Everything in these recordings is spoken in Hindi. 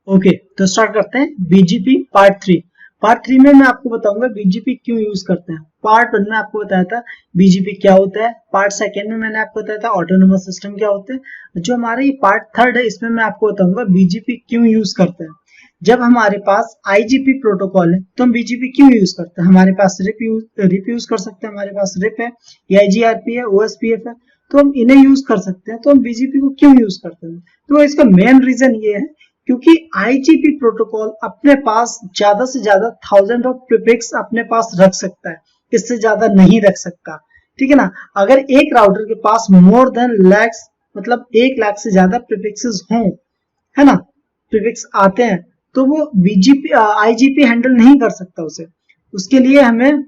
ओके, तो स्टार्ट करते हैं बीजीपी पार्ट 3। पार्ट 3 में मैं आपको बताऊंगा बीजीपी क्यों यूज करते हैं। पार्ट 1 में आपको बताया था बीजीपी क्या होता है। पार्ट 2 में मैंने आपको बताया था ऑटोनोमस सिस्टम क्या होते हैं। जो हमारा ये पार्ट 3 है इसमें मैं आपको बताऊंगा बीजीपी क्यों यूज करते हैं। जब हमारे पास आईजीपी प्रोटोकॉल है तो हम बीजीपी क्यों यूज करते हैं। हमारे पास रिप यूज कर सकते हैं, हमारे पास रिप है, आईजीआरपी है, ओएसपीएफ है, तो हम इन्हें यूज कर सकते हैं। तो हम बीजीपी को क्यों यूज करते हैं, तो इसका मेन रीजन ये है क्योंकि आईजीपी प्रोटोकॉल अपने पास ज्यादा से ज्यादा 1000 ऑफ प्रीफिक्स अपने पास रख सकता है, इससे ज्यादा नहीं रख सकता। ठीक है ना। अगर एक राउटर के पास मोर देन लैक्स मतलब 1 लाख से ज्यादा प्रीफिक्सेस हों, है ना, प्रीफिक्स आते हैं, तो वो बीजीपी आईजीपी हैंडल नहीं कर सकता उसे। उसके लिए हमें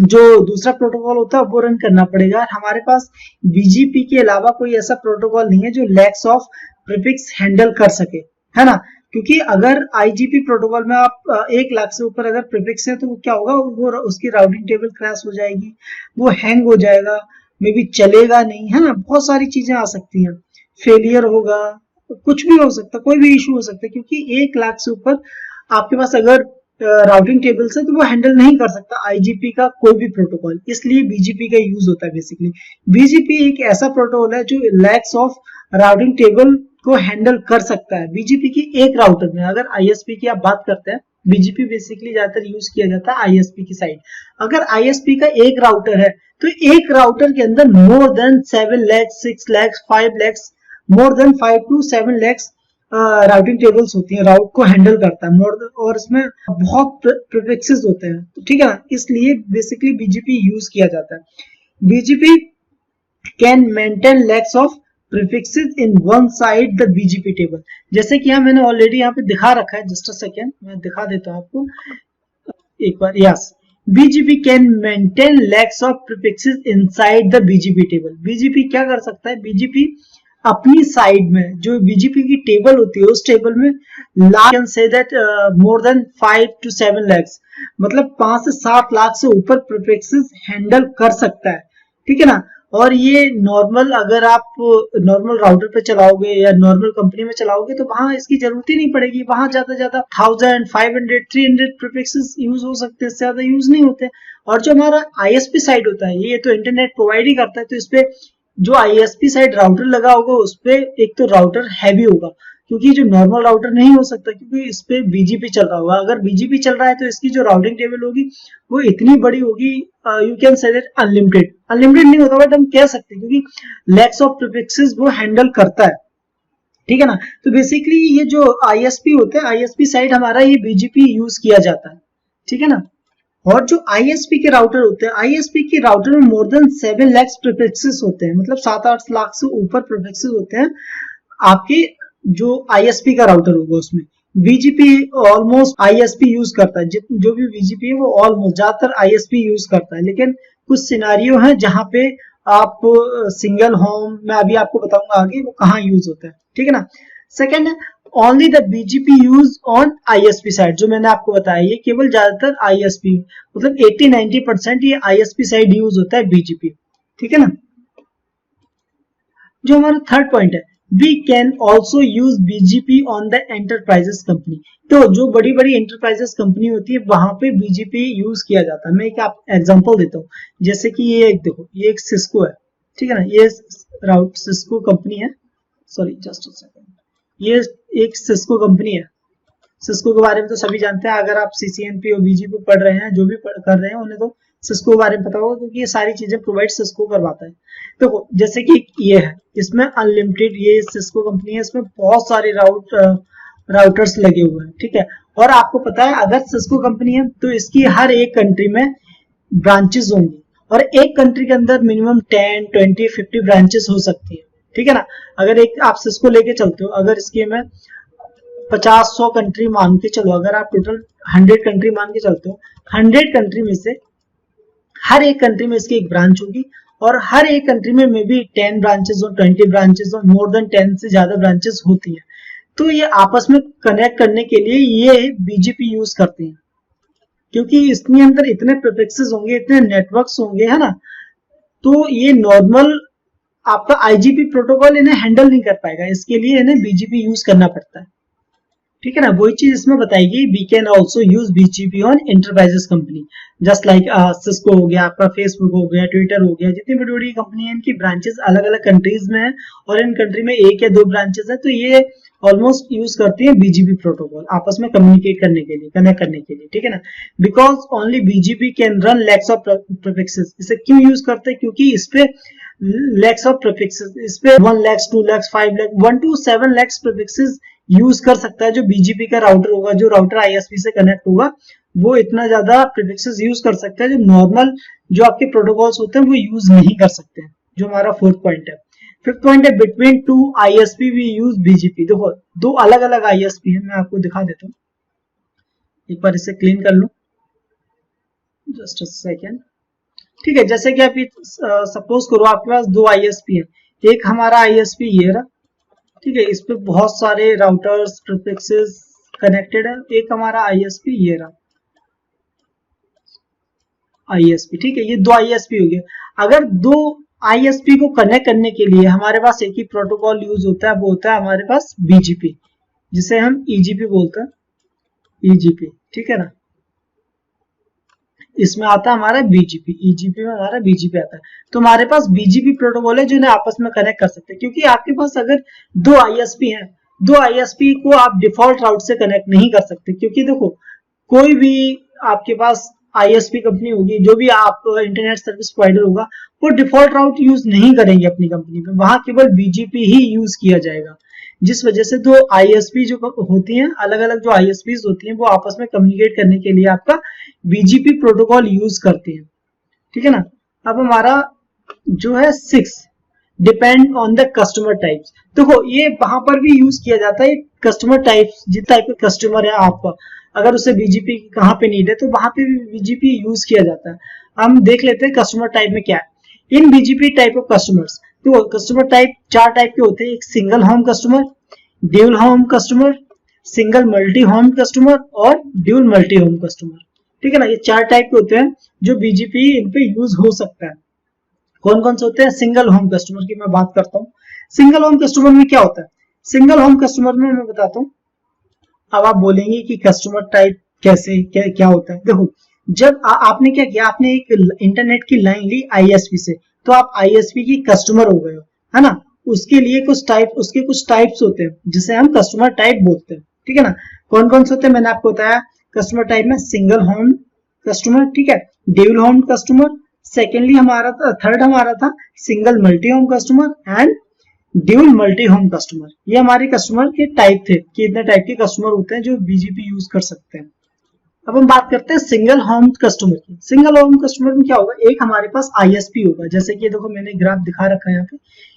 जो दूसरा प्रोटोकॉल होता है वो रन करना पड़ेगा। हमारे पास बीजीपी के अलावा कोई ऐसा प्रोटोकॉल नहीं है जो लैक्स ऑफ प्रीफिक्स हैंडल कर सके, है ना। क्योंकि अगर आईजीपी प्रोटोकॉल में आप 1 लाख से ऊपर अगर प्रीफिक्स है तो वो क्या होगा, वो उसकी राउटिंग टेबल क्रैश हो जाएगी, वो हैंग हो जाएगा, मे बी चलेगा नहीं, है ना। बहुत सारी चीजें आ सकती हैं, फेलियर होगा, कुछ भी हो सकता है, कोई भी इशू हो सकता है। क्योंकि 1 लाख से ऊपर आपके पास अगर राउटिंग टेबल्स है तो वो हैंडल नहीं कर सकता आईजीपी का कोई भी प्रोटोकॉल, इसलिए बीजीपी का यूज होता है। बेसिकली बीजीपी एक ऐसा प्रोटोकॉल है जो लैक्स ऑफ राउटिंग टेबल को हैंडल कर सकता है। बीजीपी की एक राउटर में, अगर आईएसपी की आप बात करते हैं, बीजीपी बेसिकली ज्यादातर यूज किया जाता है आईएसपी की साइड। अगर आईएसपी का एक राउटर है तो एक राउटर के अंदर more than 7 lakh 6 lakh 5 lakh more than 5 to 7 lakh routing tables होती है, राउट को हैंडल करता है मोर, और इसमें बहुत प्रीफिक्सेस होते हैं, तो ठीक है ना। इसलिए बेसिकली बीजीपी यूज किया जाता है। BGP can maintain lakhs of prefixes in one side the BGP table। जैसे कि यहाँ मैंने ऑलरेडी यहाँ पे दिखा रखा है, जस्ट अ सेकेंड मैं दिखा देता हूँ आपको एक बार। Yes, BGP can maintain lakhs of prefixes inside the BGP table। BGP क्या कर सकता है, BGP अपनी साइड में जो BGP की टेबल होती है उस टेबल में can say that more than 5 to 7 lakhs मतलब 5 से 7 लाख से ऊपर प्रीफिक्सेस हैंडल कर सकता है, ठीक है ना। और ये नॉर्मल, अगर आप नॉर्मल राउटर पे चलाओगे या नॉर्मल कंपनी में चलाओगे तो वहां इसकी जरूरत ही नहीं पड़ेगी। वहां ज्यादा ज्यादा 1000 500 300 प्रीफिक्सेस यूज हो सकते हैं, इससे ज्यादा यूज नहीं होते। और जो हमारा आईएसपी साइड होता है ये तो इंटरनेट प्रोवाइड ही करता है, तो इस पे जो आईएसपी साइड राउटर लगा होगा उस पे एक तो राउटर हैवी होगा, क्योंकि जो नॉर्मल राउटर नहीं हो सकता, क्योंकि इस पे बीजीपी चल रहा होगा। अगर बीजीपी चल रहा है तो इसकी जो राउटिंग टेबल होगी वो इतनी बड़ी होगी, you can say that unlimited. Unlimited नहीं होता बट हम कह सकते हैं, क्योंकि लैक्स ऑफ प्रीफिक्सेस वो हैंडल करता है, ठीक है ना। तो बेसिकली ये जो आईएसपी होते हैं, आईएसपी साइड हमारा ये बीजीपी यूज किया जाता है, ठीक है ना। और जो आईएसपी के राउटर होते हैं, आईएसपी के राउटर में मोर देन 7 लाख प्रीफिक्सेस होते हैं, मतलब 7-8 लाख से ऊपर प्रीफिक्सेस होते हैं आपके जो आईएसपी का राउटर होगा उसमें। बीजीपी ऑलमोस्ट आईएसपी यूज करता है, जो भी बीजीपी है वो ऑलमोस्ट ज्यादातर आईएसपी यूज करता है। लेकिन कुछ सिनारियो है जहां पे आप सिंगल होम, मैं अभी आपको बताऊंगा आगे वो कहाँ यूज होता है, ठीक है ना। सेकेंड है only the BGP use on ISP side, जो मैंने आपको बताया ये केवल ज्यादातर आईएसपी मतलब 80-90% ये आईएसपी साइड यूज होता है बीजीपी, ठीक है ना। जो हमारा थर्ड पॉइंट है, we can also use BGP on the enterprises company. तो जो बड़ी बड़ी एंटरप्राइजेस कंपनी होती है वहां पे बीजीपी यूज किया जाता है। मैं एक आप एग्जांपल देता हूँ, जैसे कि ये एक देखो, ये एक सिस्को है, ठीक है ना। ये राउट सिस्को कंपनी है, सॉरी जस्ट अ सेकंड, ये एक सिस्को कंपनी है। सिस्को के बारे में तो सभी जानते हैं, अगर आप सीसीएनपी और बीजीपी पढ़ रहे हैं, जो भी कर रहे हैं उन्हें तो सिस्को के बारे में पता होगा, क्योंकि ये सारी चीजें प्रोवाइड सिस्को करवाता है। तो जैसे कि ये है, इसमें अनलिमिटेड, ये सिस्को कंपनी है, इसमें बहुत सारे राउटर्स लगे हुए हैं, ठीक है। और आपको पता है अगर सिस्को कंपनी है तो इसकी हर एक कंट्री में ब्रांचेस होंगी, और एक कंट्री के अंदर मिनिमम 10, 20, 50 ब्रांचेस हो सकती है, ठीक है ना। अगर एक आप सिस्को लेके चलते हो, अगर इसके में 50-100 कंट्री मान के चलो, अगर आप टोटल 100 कंट्री मान के चलते हो, 100 कंट्री में से हर एक कंट्री में इसकी एक ब्रांच होगी, और हर एक कंट्री में मे बी 10 ब्रांचेस और 20 ब्रांचेस और मोर देन 10 से ज्यादा ब्रांचेस होती है। तो ये आपस में कनेक्ट करने के लिए ये बीजीपी यूज करते हैं, क्योंकि इसके अंदर इतने प्रीफिक्सेस होंगे, इतने नेटवर्क्स होंगे, है ना। तो ये नॉर्मल आपका आईजीपी प्रोटोकॉल इन्हें हैंडल नहीं कर पाएगा, इसके लिए इन्हें बीजीपी यूज करना पड़ता है, ठीक है ना, वही चीज इसमें बताएगी। We can also use BGP on enterprises company, just like Cisco हो गया, आपका फेसबुक हो गया, ट्विटर हो गया, जितनी बड़ी बड़ी कंपनी है इनकी ब्रांचेस अलग अलग कंट्रीज में है और इन कंट्री में एक या दो ब्रांचेस है, तो ये ऑलमोस्ट यूज करती है बीजीपी प्रोटोकॉल आपस में कम्युनिकेट करने के लिए, कनेक्ट करने के लिए, ठीक है ना। Because only BGP can run lakhs of prefixes. इसे क्यों यूज करते हैं, क्योंकि इस पे लैक्स ऑफ प्रीफिक्सेस, इस पे 1 lakhs 2 lakhs 5 lakhs 1 to 7 lakhs prefixes use कर सकता है जो बीजीपी का राउटर होगा, जो राउटर आईएसपी से कनेक्ट होगा, वो इतना ज्यादा प्रीफिक्सेस यूज कर सकता है जो नॉर्मल जो आपके प्रोटोकॉल्स होते हैं वो यूज नहीं कर सकते हैं, जो हमारा फोर्थ पॉइंट है। फिफ्थ पॉइंट है between two ISP we use BGP. देखो दो अलग अलग आईएसपी है, मैं आपको दिखा देता हूँ, एक बार इसे क्लीन कर लूं, जस्ट अ सेकेंड। ठीक है, जैसे कि आप सपोज करो आपके पास दो आईएसपी है, एक हमारा आईएसपी ये रहा, ठीक है, इस पे बहुत सारे राउटर्स प्रीफिक्सेस कनेक्टेड है, एक हमारा आईएसपी ये रहा आईएसपी, ठीक है, ये दो आईएसपी हो गए। अगर दो आईएसपी को कनेक्ट करने के लिए हमारे पास एक ही प्रोटोकॉल यूज होता है, वो होता है हमारे पास बीजीपी, जिसे हम ईजीपी बोलते हैं, ईजीपी, ठीक है ना, इसमें आता है हमारा बीजीपी, ईजीपी में हमारा बीजीपी आता है। तो हमारे पास बीजीपी प्रोटोकॉल है जो इन्हें आपस में कनेक्ट कर सकते हैं, क्योंकि आपके पास अगर दो आईएसपी हैं, दो आईएसपी को आप डिफॉल्ट राउट से कनेक्ट नहीं कर सकते, क्योंकि देखो कोई भी आपके पास आईएसपी कंपनी होगी, जो भी आप इंटरनेट सर्विस प्रोवाइडर होगा, वो डिफॉल्ट राउट यूज नहीं करेंगे अपनी कंपनी में, वहां केवल बीजीपी ही यूज किया जाएगा, जिस वजह से दो आईएसपी जो होती हैं, अलग अलग जो आईएसपी होती हैं, वो आपस में कम्युनिकेट करने के लिए आपका बीजीपी प्रोटोकॉल यूज करती हैं, ठीक है ना। अब हमारा जो है 6 depend on the customer types. देखो ये वहां पर भी यूज किया जाता है, कस्टमर टाइप्स, जिस टाइप का कस्टमर है आपका, अगर उसे बीजीपी कहाँ पे नीड है तो वहां पे भी बीजीपी यूज किया जाता है। हम देख लेते हैं कस्टमर टाइप में क्या है। इन बीजीपी टाइप ऑफ कस्टमर्स, तो कस्टमर टाइप 4 टाइप के होते हैं, एक single home customer, dual home customer, single multi home customer और ड्यूल मल्टी होम कस्टमर, ठीक है ना। ये 4 टाइप के होते हैं जो बीजीपी इन पे यूज हो सकता है। कौन कौन से होते हैं? सिंगल होम कस्टमर की मैं बात करता हूँ। सिंगल होम कस्टमर में क्या होता है? सिंगल होम कस्टमर में मैं बताता हूँ। अब आप बोलेंगे कि कस्टमर टाइप कैसे, क्या होता है? देखो जब आपने क्या किया, आपने एक इंटरनेट की लाइन ली आईएसपी से, तो आप आईएसपी की कस्टमर हो गए हो, है ना। उसके लिए उसके कुछ टाइप्स होते हैं जिसे हम कस्टमर टाइप बोलते हैं, ठीक है ना। कौन कौन से होते हैं मैंने आपको बताया। कस्टमर टाइप में सिंगल होम कस्टमर, ठीक है, ड्यूल होम कस्टमर, सेकेंडली हमारा था, थर्ड हमारा था single multi home customer and dual multi home customer. ये हमारे कस्टमर के टाइप थे कि इतने टाइप के कस्टमर होते हैं जो बीजीपी यूज कर सकते हैं। अब हम बात करते हैं सिंगल होम कस्टमर की। सिंगल होम कस्टमर में क्या होगा, एक हमारे पास आईएसपी होगा, जैसे कि देखो मैंने ग्राफ दिखा रखा है यहाँ पे,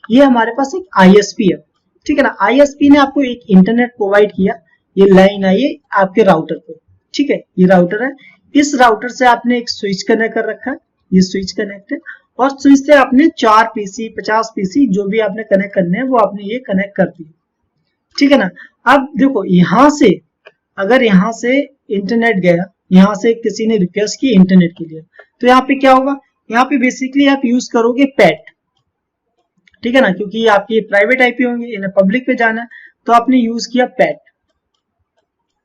ये हमारे पास एक आईएसपी है, ठीक है ना। आईएसपी ने आपको एक इंटरनेट प्रोवाइड किया, ये लाइन आई है आपके राउटर पे, ठीक है, ये राउटर है। इस राउटर से आपने एक स्विच कनेक्ट कर रखा है, ये स्विच कनेक्ट है, और स्विच से आपने 4 पीसी 50 पीसी जो भी आपने कनेक्ट करने हैं वो आपने ये कनेक्ट कर दिए, ठीक है ना। अब देखो यहां से, अगर यहां से इंटरनेट गया, यहां से किसी ने रिक्वेस्ट की इंटरनेट के लिए, तो यहाँ पे क्या होगा, यहाँ पे बेसिकली आप यूज करोगे पैट, ठीक है ना, क्योंकि आपकी प्राइवेट आईपी होंगे, इन्हें पब्लिक पे जाना है, तो आपने यूज किया PAT,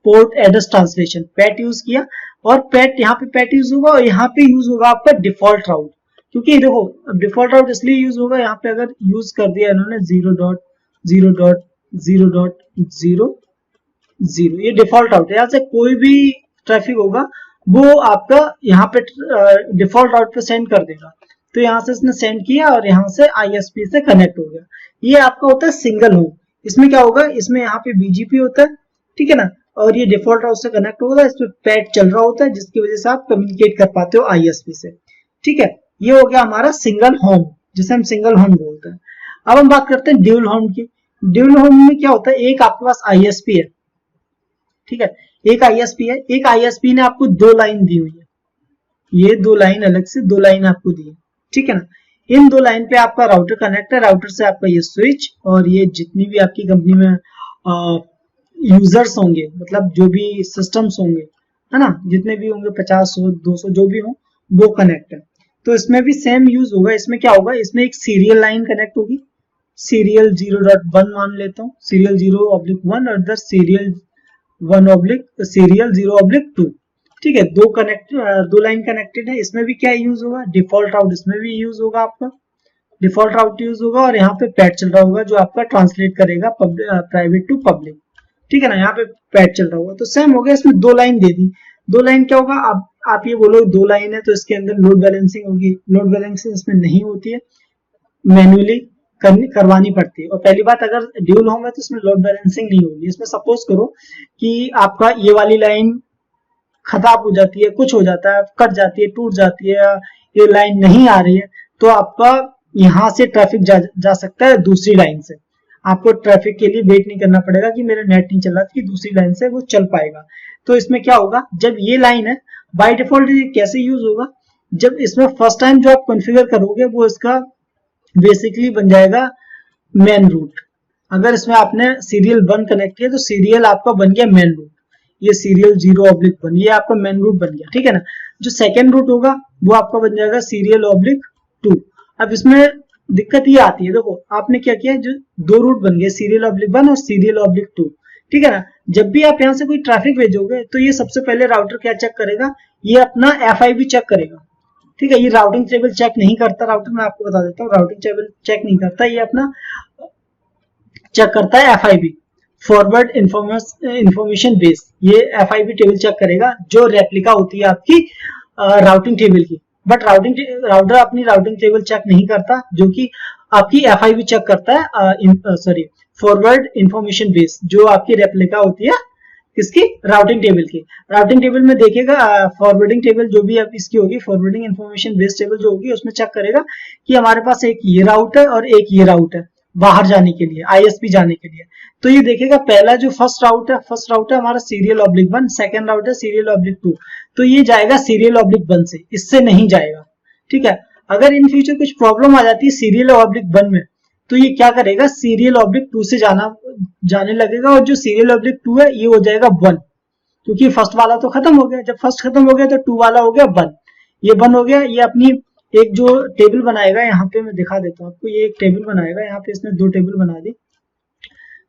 port address translation, PAT use किया। और पैट, यहाँ पे पैट यूज होगा, और यहाँ पे यूज होगा आपका डिफॉल्ट राउट, क्योंकि देखो डिफॉल्ट राउट इसलिए यूज होगा, यहाँ पे अगर यूज कर दिया इन्होंने 0.0.0.0.0, ये डिफॉल्ट राउट है, यहाँ से कोई भी ट्रैफिक होगा वो आपका यहाँ पे डिफॉल्ट राउट पे सेंड कर देगा। तो यहाँ से इसने सेंड किया और यहाँ से आईएसपी से कनेक्ट हो गया। ये आपका होता है सिंगल होम। इसमें क्या होगा, इसमें यहाँ पे बीजीपी होता है, ठीक है ना, और ये डिफॉल्ट राउट से कनेक्ट होगा, इस पे पैट चल रहा होता है, जिसकी वजह से आप कम्युनिकेट कर पाते हो आईएसपी से, ठीक है। ये हो गया हमारा सिंगल होम, जिसे हम सिंगल होम बोलते हैं। अब हम बात करते हैं ड्यूल होम की। ड्यूल होम में क्या होता है, एक आपके पास आईएसपी है, ठीक है, एक आईएसपी है, एक आईएसपी ने आपको 2 लाइन दी हुई है, ये 2 लाइन अलग से 2 लाइन आपको दी है, ठीक है ना। इन 2 लाइन पे आपका राउटर कनेक्ट है, राउटर से आपका ये स्विच, और ये जितनी भी आपकी कंपनी में यूजर्स होंगे, मतलब जो भी सिस्टम्स होंगे, है ना, जितने भी होंगे 50 100 200 जो भी हो, वो कनेक्ट है। तो इसमें भी सेम यूज होगा। इसमें क्या होगा, इसमें एक सीरियल लाइन कनेक्ट होगी, सीरियल 0.1 मान लेता हूँ, सीरियल 0/1 और इधर सीरियल 1/serial 0/2। ठीक है, दो लाइन कनेक्टेड है। इसमें भी क्या यूज होगा, डिफॉल्ट राउट इसमें भी यूज होगा, आपका डिफॉल्ट राउट यूज होगा, और यहाँ पे पैड चल रहा होगा जो आपका ट्रांसलेट करेगा प्राइवेट टू पब्लिक। ठीक है ना, यहाँ पे पैड चल रहा होगा। तो सेम हो गया, इसमें दो लाइन दे दी। दो लाइन क्या होगा, आप ये बोलो दो लाइन है तो इसके अंदर लोड बैलेंसिंग होगी। लोड बैलेंसिंग इसमें नहीं होती है, मैन्युअली करवानी पड़ती है। और पहली बात, अगर ड्यूल होगा तो इसमें लोड बैलेंसिंग नहीं होगी। इसमें सपोज करो कि आपका ये वाली लाइन खराब हो जाती है, कुछ हो जाता है, कट जाती है, टूट जाती है, या ये लाइन नहीं आ रही है, तो आपका यहाँ से ट्रैफिक जा सकता है दूसरी लाइन से। आपको ट्रैफिक के लिए वेट नहीं करना पड़ेगा कि मेरा नेट नहीं चल रहा, कि दूसरी लाइन से वो चल पाएगा। तो इसमें क्या होगा, जब ये लाइन है बाय डिफॉल्ट कैसे यूज होगा, जब इसमें फर्स्ट टाइम जो आप कॉन्फ़िगर करोगे वो इसका बेसिकली बन जाएगा मेन रूट। अगर इसमें आपने सीरियल 1 कनेक्ट किया तो सीरियल आपका बन गया मेन रूट, ये सीरियल 0/1 ये आपका मेन रूट बन गया। ठीक है ना, जो सेकेंड रूट होगा वो आपका बन जाएगा serial/2। अब इसमें दिक्कत ये आती है, देखो आपने क्या किया, जो दो रूट बन गए serial/1 और serial/2। ठीक है ना, जब भी आप यहाँ से कोई ट्रैफिक भेजोगे तो ये सबसे पहले राउटर क्या चेक करेगा, ये अपना FIB चेक करेगा। ठीक है, ये राउटिंग टेबल चेक नहीं करता राउटर, मैं आपको बता देता हूँ, राउटिंग टेबल चेक नहीं करता, ये अपना चेक करता है FIB, फॉरवर्ड इंफॉर्मेशन बेस। ये FIB टेबल चेक करेगा जो रेप्लिका होती है आपकी राउटिंग टेबल की। बट राउटर अपनी राउटिंग टेबल चेक नहीं करता, जो कि आपकी FIB चेक करता है, फॉरवर्ड इंफॉर्मेशन बेस, जो आपकी रेप्लिका होती है किसकी, राउटिंग टेबल की। राउटिंग टेबल में देखेगा फॉरवर्डिंग टेबल जो भी अब इसकी होगी, फॉरवर्डिंग इंफॉर्मेशन बेस टेबल जो होगी, उसमें चेक करेगा कि हमारे पास एक ये राउट है और एक ये राउट है बाहर जाने के लिए, ISP जाने के लिए। तो ये देखेगा पहला जो फर्स्ट राउट है हमारा serial/1, सेकंड राउट है serial/2। तो ये जाएगा serial/1 से, इससे नहीं जाएगा। ठीक है, अगर इन फ्यूचर कुछ प्रॉब्लम आ जाती है serial/1 में, तो ये क्या करेगा, serial/2 से जाने लगेगा, और जो serial/2 है ये हो जाएगा 1, क्योंकि फर्स्ट वाला तो खत्म हो गया। जब फर्स्ट खत्म हो गया तो 2 वाला हो गया 1, ये 1 हो गया। ये अपनी एक जो टेबल बनाएगा, यहाँ पे मैं दिखा देता हूँ आपको, ये एक टेबल बनाएगा, यहाँ पे इसने 2 टेबल बना दी,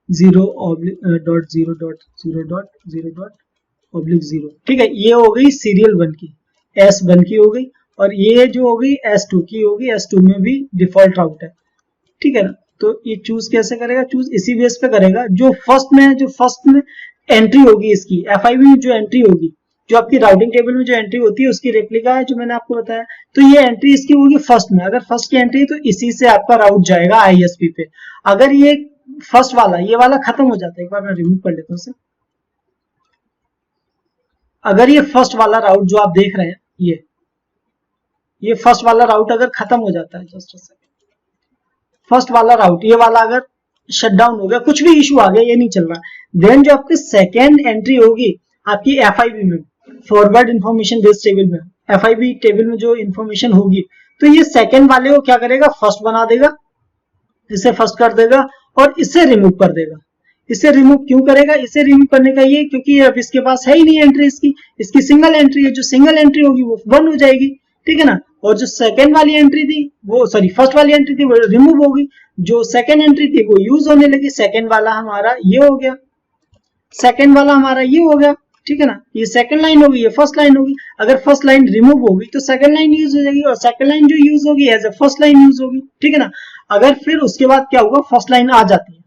0.0.0.0.0.0। ठीक है, ये हो गई serial1 की, S1 की हो गई, और ये जो हो गई S2 की होगी। S2 में भी डिफॉल्ट राउट है। ठीक है ना, तो ये चूज कैसे करेगा, चूज इसी बेस पे करेगा, जो फर्स्ट में एंट्री होगी इसकी FIB में, जो एंट्री होगी, जो आपकी राउटिंग टेबल में जो एंट्री होती है उसकी रेप्लिका है, जो मैंने आपको बताया। तो ये एंट्री इसकी होगी फर्स्ट में, अगर फर्स्ट की एंट्री है तो इसी से आपका राउट जाएगा ISP पे। अगर ये फर्स्ट वाला, ये वाला खत्म हो जाता है, एक बार मैं रिमूव कर लेता हूँ इसे। अगर ये फर्स्ट वाला राउट जो आप देख रहे हैं, ये फर्स्ट वाला राउट अगर खत्म हो जाता है, जस्ट अ सेकंड, फर्स्ट वाला राउट ये वाला अगर शट डाउन हो गया, कुछ भी इशू आ गया, ये नहीं चल रहा, देन जो आपकी सेकेंड एंट्री होगी आपकी FIB में, फॉरवर्ड इंफॉर्मेशन बेस टेबल में, FIB टेबल में जो इंफॉर्मेशन होगी, तो ये सेकेंड वाले को क्या करेगा, फर्स्ट बना देगा, इसे फर्स्ट कर देगा और इसे रिमूव कर देगा। इसे रिमूव क्यों करेगा, इसे रिमूव करने का ये, क्योंकि अब इसके पास है ही नहीं एंट्री, इसकी सिंगल एंट्री है, जो सिंगल एंट्री होगी वो 1 हो जाएगी। ठीक है ना, और जो सेकेंड वाली एंट्री थी वो, फर्स्ट वाली एंट्री थी वो रिमूव होगी, जो सेकेंड एंट्री थी वो यूज होने लगी। सेकेंड वाला हमारा ये हो गया, सेकेंड वाला हमारा ये हो गया। ठीक है ना, ये सेकंड लाइन होगी, ये फर्स्ट लाइन होगी। अगर फर्स्ट लाइन रिमूव होगी तो सेकंड लाइन यूज हो जाएगी, और सेकंड लाइन जो यूज होगी as a first line use होगी। ठीक है ना, अगर फिर उसके बाद क्या होगा, फर्स्ट लाइन आ जाती है,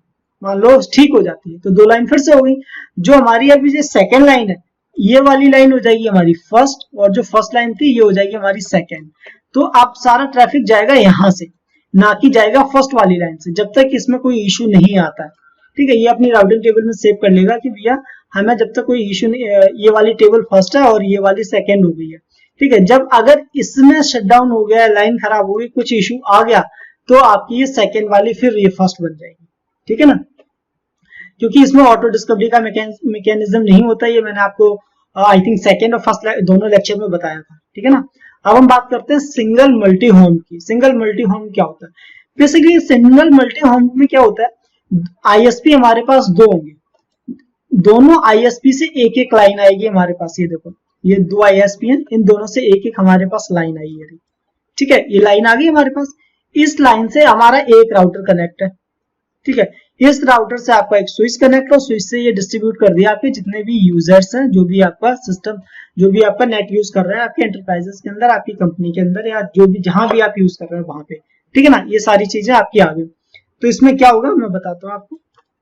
मान लो ठीक हो जाती है, तो 2 लाइन फिर से हो गई। जो हमारी अभी जो सेकंड लाइन है, ये वाली लाइन हो जाएगी हमारी फर्स्ट, और जो फर्स्ट लाइन थी ये हो जाएगी हमारी सेकंड। तो अब सारा ट्रैफिक जाएगा यहाँ से, ना कि जाएगा फर्स्ट वाली लाइन से, जब तक इसमें कोई इशू नहीं आता है। ठीक है, ये अपनी राउटिंग टेबल में सेव कर लेगा कि भैया हमें जब तक कोई इशू नहीं, ये वाली टेबल फर्स्ट है और ये वाली सेकंड हो गई है। ठीक है, जब अगर इसमें शटडाउन हो गया, लाइन खराब हो गई, कुछ इशू आ गया, तो आपकी ये सेकंड वाली फिर ये फर्स्ट बन जाएगी। ठीक है ना, क्योंकि इसमें ऑटो डिस्कवरी का मैकेनिज्म नहीं होता, ये मैंने आपको आई थिंक सेकंड और फर्स्ट दोनों लेक्चर में बताया था। ठीक है ना, अब हम बात करते हैं सिंगल मल्टी होम की। सिंगल मल्टी होम क्या होता है, बेसिकली सिंगल मल्टी होम में क्या होता है, ISP हमारे पास 2 होंगे, दोनों ISP से एक एक लाइन आएगी हमारे पास। ये देखो, ये 2 ISP हैं, इन दोनों से एक एक हमारे पास लाइन आई है। ठीक है, ये लाइन आ गई हमारे पास, इस लाइन से हमारा एक राउटर कनेक्ट है। ठीक है, इस राउटर से आपका एक स्विच कनेक्ट और स्विच से ये डिस्ट्रीब्यूट कर दिया आपके जितने भी यूजर्स हैं, जो भी आपका सिस्टम, जो भी आपका नेट यूज कर रहे हैं आपके एंटरप्राइजेस के अंदर, आपकी कंपनी के अंदर, या जो भी जहां भी आप यूज कर रहे हैं वहां पे, ठीक है ना। ये सारी चीजें आपकी आ गई। तो इसमें क्या होगा मैं बताता हूँ आपको।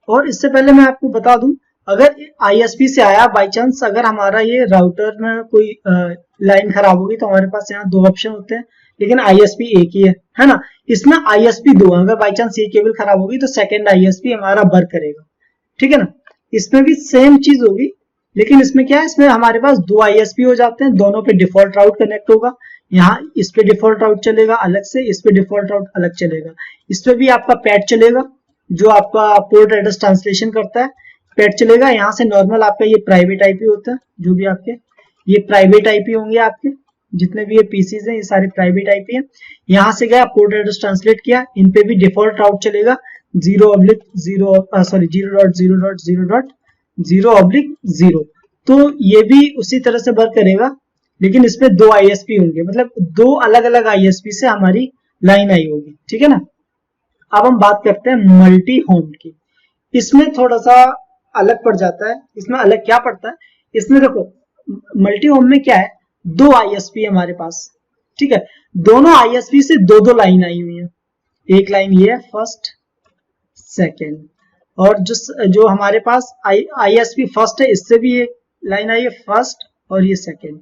और इससे पहले मैं आपको बता दूं, अगर आईएसपी से आया बाई चांस, अगर हमारा ये राउटर में कोई लाइन खराब होगी तो हमारे पास यहाँ दो ऑप्शन होते हैं, लेकिन आईएसपी एक ही है ना। इसमें आईएसपी दो, अगर बाई चांस ये केबल खराब होगी तो सेकंड आईएसपी हमारा वर्क करेगा, ठीक है ना। इसमें भी सेम चीज होगी, लेकिन इसमें क्या है, इसमें हमारे पास दो आईएसपी हो जाते हैं, दोनों पे डिफॉल्ट राउट कनेक्ट होगा। यहाँ इस पे डिफॉल्ट राउट चलेगा अलग से, इस पे डिफॉल्ट राउट अलग चलेगा। इस पे भी आपका पैड चलेगा जो आपका पोर्ट एड्रेस ट्रांसलेशन करता है, पैड चलेगा। यहाँ से नॉर्मल आपका ये प्राइवेट आईपी होता है, जो भी आपके ये प्राइवेट आईपी होंगे, आपके जितने भी ये पीसीज हैं ये सारे प्राइवेट आईपी हैं। यहाँ से गया पोर्ट एड्रेस ट्रांसलेट किया, इन पे भी डिफॉल्ट राउट चलेगा 0/0/0.0.0/0। तो ये भी उसी तरह से वर्क करेगा, लेकिन इसमें दो आईएसपी होंगे, मतलब दो अलग अलग आईएसपी से हमारी लाइन आई होगी, ठीक है ना। अब हम बात करते हैं मल्टी होम की। इसमें थोड़ा सा अलग पड़ जाता है। इसमें अलग क्या पड़ता है, इसमें देखो मल्टी होम में क्या है, दो आईएसपी हमारे पास, ठीक है। दोनों आईएसपी से दो दो लाइन आई हुई है। एक लाइन ये है फर्स्ट सेकेंड, और जो हमारे पास आईएसपी फर्स्ट है इससे भी एक लाइन आई है फर्स्ट और ये सेकेंड,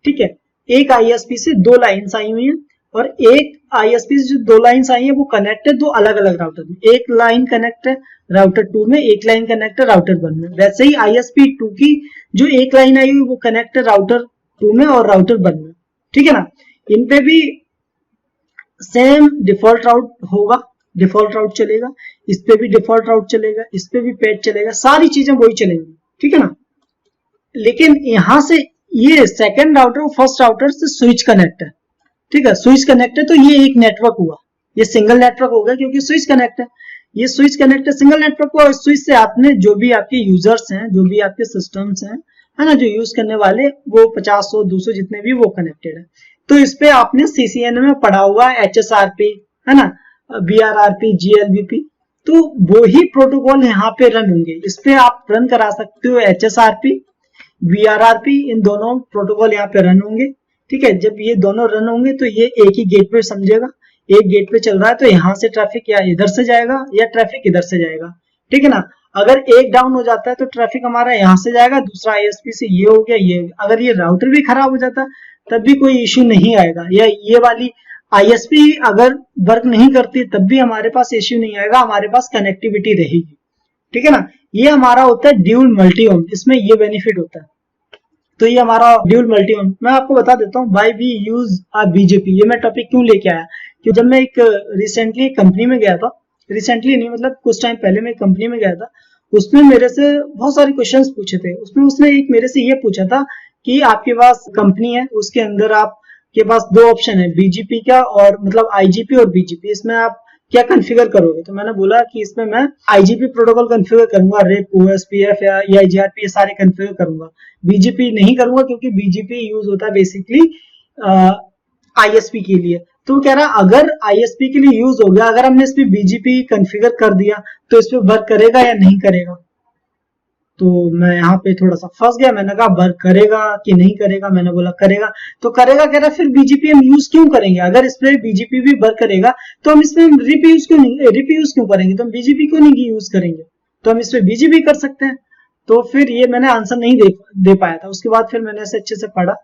ठीक है। एक आईएसपी से दो लाइन्स आई हुई है, और एक आईएसपी से जो दो लाइन्स आई है वो कनेक्ट है दो अलग अलग राउटर में। एक लाइन कनेक्ट है राउटर 2 में, एक लाइन कनेक्ट है राउटर 1 में। वैसे ही आईएसपी 2 की जो एक लाइन आई हुई वो कनेक्ट है राउटर 2 में और राउटर 1 में, ठीक है ना। इन पे भी सेम डिफॉल्ट राउट होगा, डिफॉल्ट राउट चलेगा, इस पे भी डिफॉल्ट राउट चलेगा, इस पे भी पैड चलेगा, सारी चीजें वही चलेंगी, ठीक है ना। लेकिन यहां से ये सेकेंड राउटर और फर्स्ट राउटर से स्विच कनेक्ट है, ठीक है। स्विच कनेक्ट है तो ये एक नेटवर्क हुआ, ये सिंगल नेटवर्क हो गया क्योंकि स्विच कनेक्ट है। ये स्विच कनेक्ट है, सिंगल नेटवर्क हुआ। स्विच से आपने जो भी आपके यूजर्स हैं, जो भी आपके सिस्टम्स हैं, है ना, जो यूज करने वाले, वो 50, 100, 200 जितने भी वो कनेक्टेड है। तो इस पे आपने सीसीएन में पढ़ा हुआ एचएसआरपी, है ना, बीआरआरपी, जीएलबीपी, तो वो ही प्रोटोकॉल यहाँ पे रन होंगे। इस पे आप रन करा सकते हो एचएसआरपी, बीआरआरपी, इन दोनों प्रोटोकॉल यहाँ पे रन होंगे, ठीक है। जब ये दोनों रन होंगे तो ये एक ही गेट पे समझेगा, एक गेट पे चल रहा है तो यहाँ से ट्रैफिक या इधर से जाएगा या ट्रैफिक इधर से जाएगा, ठीक है ना। अगर एक डाउन हो जाता है तो ट्रैफिक हमारा यहाँ से जाएगा, दूसरा आईएसपी से ये हो गया, ये अगर ये राउटर भी खराब हो जाता तब भी कोई इश्यू नहीं आएगा, या ये वाली आईएसपी अगर वर्क नहीं करती तब भी हमारे पास इश्यू नहीं आएगा, हमारे पास कनेक्टिविटी रहेगी, ठीक है ना। ये हमारा होता है ड्यूल मल्टी होम, इसमें ये बेनिफिट होता है। तो ये हमारा ड्यूल मल्टी होम। मैं आपको बता देता हूँ why we use a BJP, ये मैं टॉपिक क्यों लेके आया, क्योंकि जब मैं एक रिसेंटली कंपनी में गया था, रिसेंटली नहीं मतलब कुछ टाइम पहले मैं एक कंपनी में गया था, उसने मेरे से बहुत सारे क्वेश्चंस पूछे थे। उसमें उसने एक मेरे से ये पूछा था कि आपके पास कंपनी है, उसके अंदर आपके पास दो ऑप्शन है, बीजीपी का और मतलब आईजीपी और बीजीपी, इसमें आप क्या कॉन्फ़िगर करोगे। तो मैंने बोला कि इसमें मैं आईजीपी प्रोटोकॉल कॉन्फ़िगर करूंगा, रेप, ओएसपीएफ या ईआईजीआरपी, ये सारे कॉन्फ़िगर करूंगा, बीजीपी नहीं करूंगा क्योंकि बीजीपी यूज होता है बेसिकली आईएसपी के लिए। तो वो कह रहा है अगर आईएसपी के लिए यूज हो गया, अगर हमने इस पे बीजीपी कॉन्फ़िगर कर दिया तो इस पे वर्क करेगा या नहीं करेगा। तो मैं यहाँ पे थोड़ा सा फंस गया, मैंने कहा वर्क करेगा कि नहीं करेगा, मैंने बोला करेगा। तो करेगा कह रहा फिर बीजीपी हम यूज क्यों करेंगे, अगर इस पे बीजीपी भी वर्क करेगा तो हम इसमें रिप यूज क्यों करेंगे, तो हम बीजीपी क्यों नहीं यूज करेंगे, तो हम इस पे बीजीपी कर सकते हैं। तो फिर ये मैंने आंसर नहीं दे पाया था। उसके बाद फिर मैंने ऐसे अच्छे से पढ़ा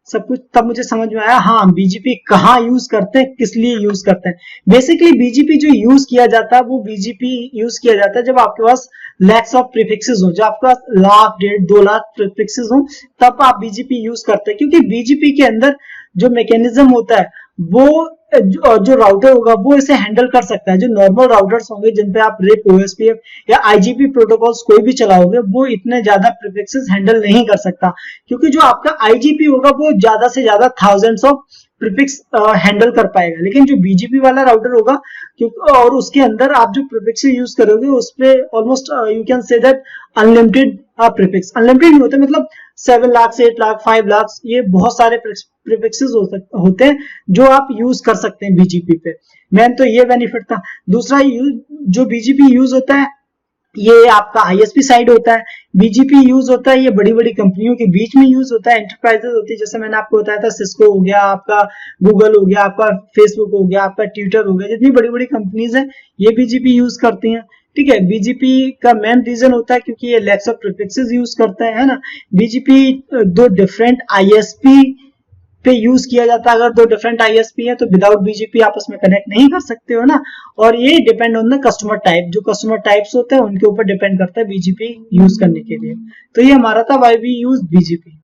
सब कुछ, तब मुझे समझ में आया हाँ बीजीपी कहाँ यूज करते हैं, किस लिए यूज करते हैं। बेसिकली बीजीपी जो यूज किया जाता है वो बीजीपी यूज किया जाता है जब आपके पास लैक्स ऑफ प्रीफिक्सेस हो, जब आपके पास 1,00,000, 1,50,000, 2,00,000 प्रीफिक्सेस हो, तब आप बीजीपी यूज करते हैं। क्योंकि बीजीपी के अंदर जो मैकेनिज्म होता है वो जो राउटर होगा वो इसे हैंडल कर सकता है। जो नॉर्मल राउटर्स होंगे जिन पे आप रेप, ओएसपीएफ या आईजीपी प्रोटोकॉल्स कोई भी चलाओगे वो इतने ज्यादा प्रीफिक्सेस हैंडल नहीं कर सकता, क्योंकि जो आपका आईजीपी होगा वो ज्यादा से ज्यादा थाउजेंड्स ऑफ प्रीफिक्स हैंडल कर पाएगा। लेकिन जो बीजीपी वाला राउटर होगा क्योंकि और उसके अंदर आप जो प्रीफिक्स यूज करोगे उस पे almost you can say that unlimited prefix, unlimited नहीं होते, मतलब 7,00,000, 8,00,000, 5,00,000 ये बहुत सारे प्रीफिक्सेस होते हैं जो आप यूज कर सकते हैं बीजीपी पे। मेन तो ये बेनिफिट था। दूसरा जो बीजीपी यूज होता है ये आपका आईएसपी साइड होता है। बीजीपी यूज होता है ये बड़ी बड़ी कंपनियों के बीच में यूज होता है, एंटरप्राइजेस होती है, जैसे मैंने आपको बताया था सिस्को हो गया, आपका गूगल हो गया, आपका फेसबुक हो गया, आपका ट्विटर हो गया, जितनी बड़ी बड़ी कंपनीज है ये बीजीपी यूज करती हैं। ठीक है, बीजीपी का मेन रीजन होता है क्योंकि ये लैक्स ऑफ प्रीफिक्सेस यूज करता है ना। बीजीपी दो डिफरेंट आईएसपी पे यूज किया जाता है। अगर दो डिफरेंट आईएसपी है तो विदाउट बीजीपी आप उसमें कनेक्ट नहीं कर सकते हो ना। और ये depend on the customer type, जो कस्टमर टाइप्स होते हैं उनके ऊपर डिपेंड करता है बीजीपी यूज करने के लिए। तो ये हमारा था वाई वी यूज बीजीपी।